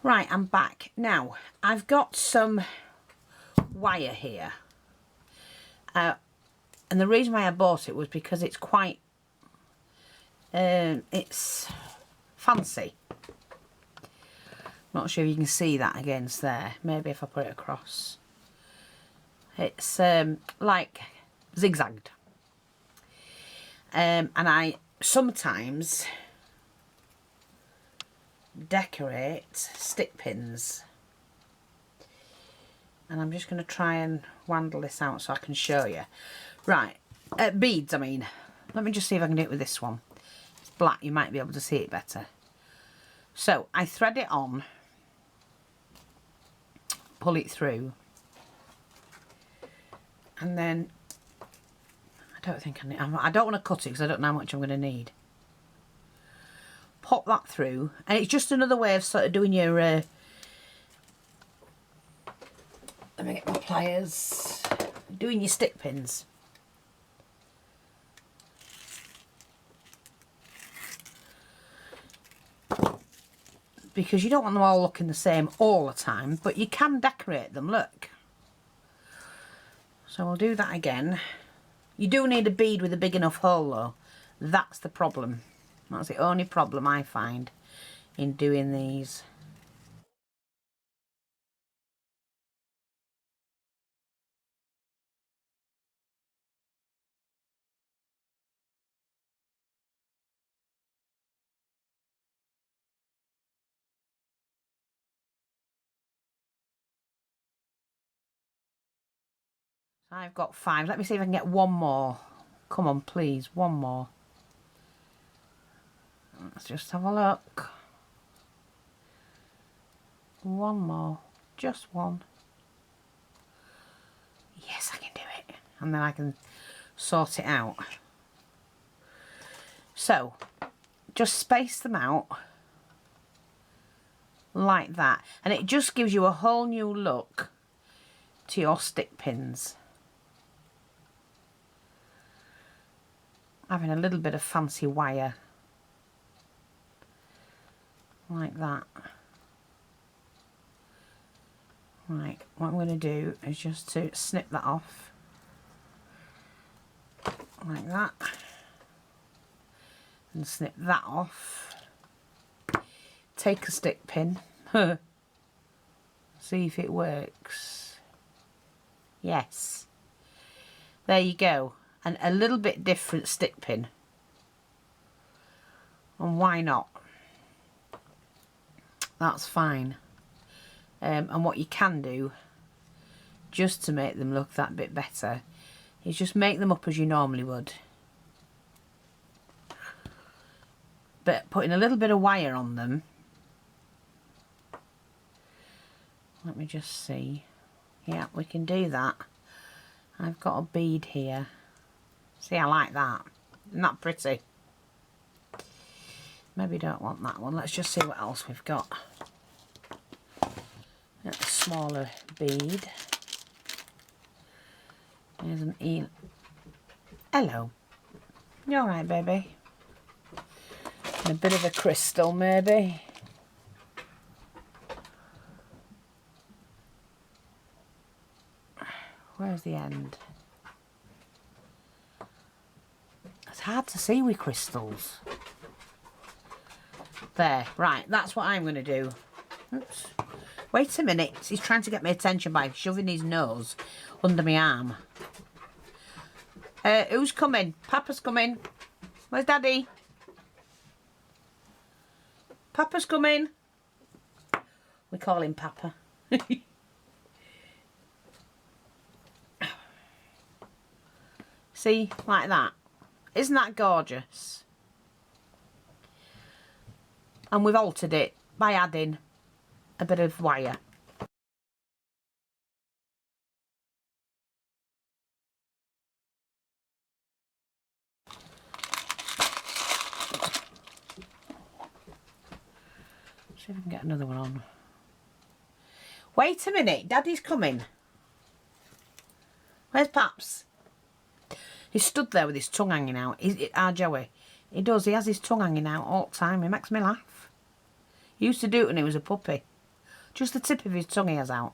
Right, I'm back. Now, I've got some wire here. And the reason why I bought it was because it's quite, it's fancy. Not sure if you can see that against there. Maybe if I put it across. It's like zigzagged. And I sometimes decorate stick pins. And I'm just going to try and wandle this out so I can show you. Right, beads I mean. Let me just see if I can do it with this one. It's black, you might be able to see it better. So I thread it on, pull it through, and then I don't think I don't want to cut it because I don't know how much I'm going to need. Pop that through, and it's just another way of sort of doing your let me get my pliers, doing your stick pins. Because you don't want them all looking the same all the time, but you can decorate them, look. So we'll do that again. You do need a bead with a big enough hole though. That's the problem. That's the only problem I find in doing these. I've got 5. Let me see if I can get one more. Come on, please, one more. Let's just have a look. One more. Just one. Yes, I can do it. And then I can sort it out. So, just space them out like that. And it just gives you a whole new look to your stick pins. Having a little bit of fancy wire like that. Right, what I'm going to do is just to snip that off like that, and snip that off. Take a stick pin, see if it works. Yes, there you go. And a little bit different stick pin, and why not? That's fine. And what you can do, just to make them look that bit better, is just make them up as you normally would, but putting a little bit of wire on them. Let me just see. Yeah, we can do that. I've got a bead here. See, I like that. Isn't that pretty? Maybe don't want that one. Let's just see what else we've got. A smaller bead. There's an eel. Hello. You alright, baby? And a bit of a crystal, maybe. Where's the end? It's hard to see with crystals. There, right, that's what I'm going to do. Oops. Wait a minute, he's trying to get my attention by shoving his nose under my arm. Who's coming? Papa's coming. Where's Daddy? Papa's coming. We call him Papa. See, like that. Isn't that gorgeous? And we've altered it by adding a bit of wire. See if I can get another one on. Wait a minute, Daddy's coming. Where's Paps? He stood there with his tongue hanging out. Our Joey. He does, he has his tongue hanging out all the time. He makes me laugh. He used to do it when he was a puppy. Just the tip of his tongue he has out.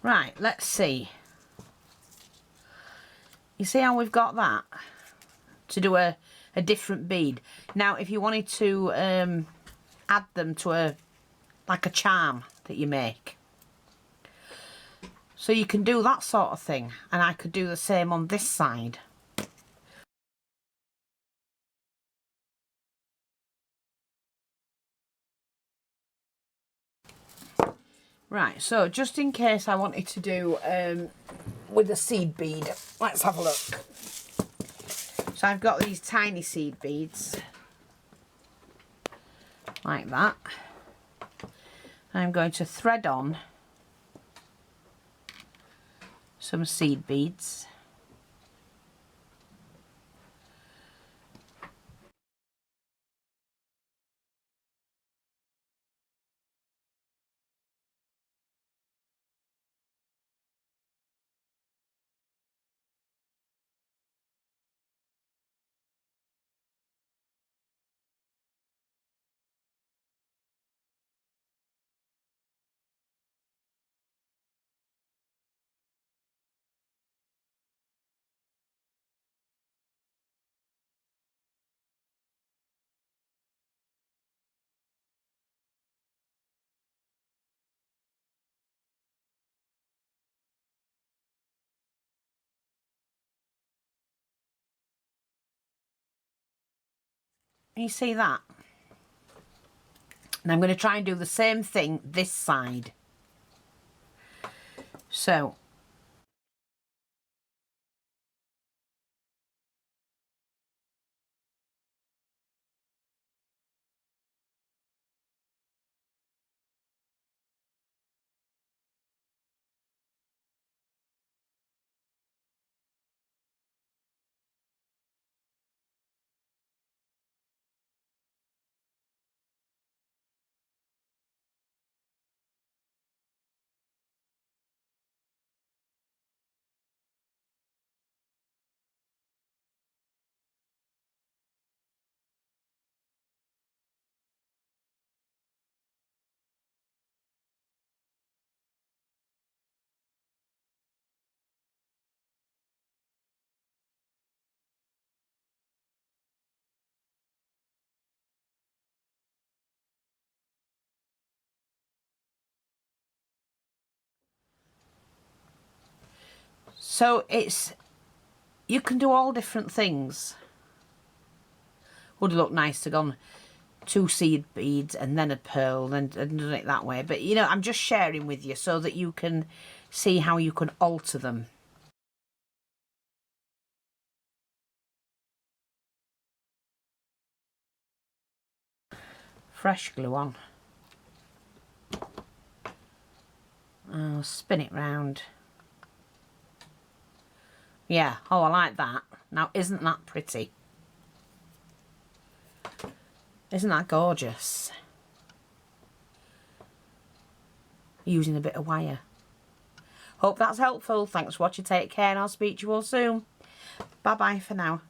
Right, let's see. You see how we've got that? To do a different bead. Now, if you wanted to add them to like a charm that you make. So you can do that sort of thing. And I could do the same on this side. Right, so just in case I wanted to do with a seed bead, let's have a look. So I've got these tiny seed beads, like that. I'm going to thread on some seed beads. You see that? And I'm going to try and do the same thing this side. So it's, you can do all different things. Would look nice to go on 2 seed beads and then a pearl and done it that way. But, you know, I'm just sharing with you so that you can see how you can alter them. Fresh glue on. I'll spin it round. Yeah, oh, I like that. Now, isn't that pretty? Isn't that gorgeous? Using a bit of wire. Hope that's helpful. Thanks for watching. Take care and I'll speak to you all soon. Bye-bye for now.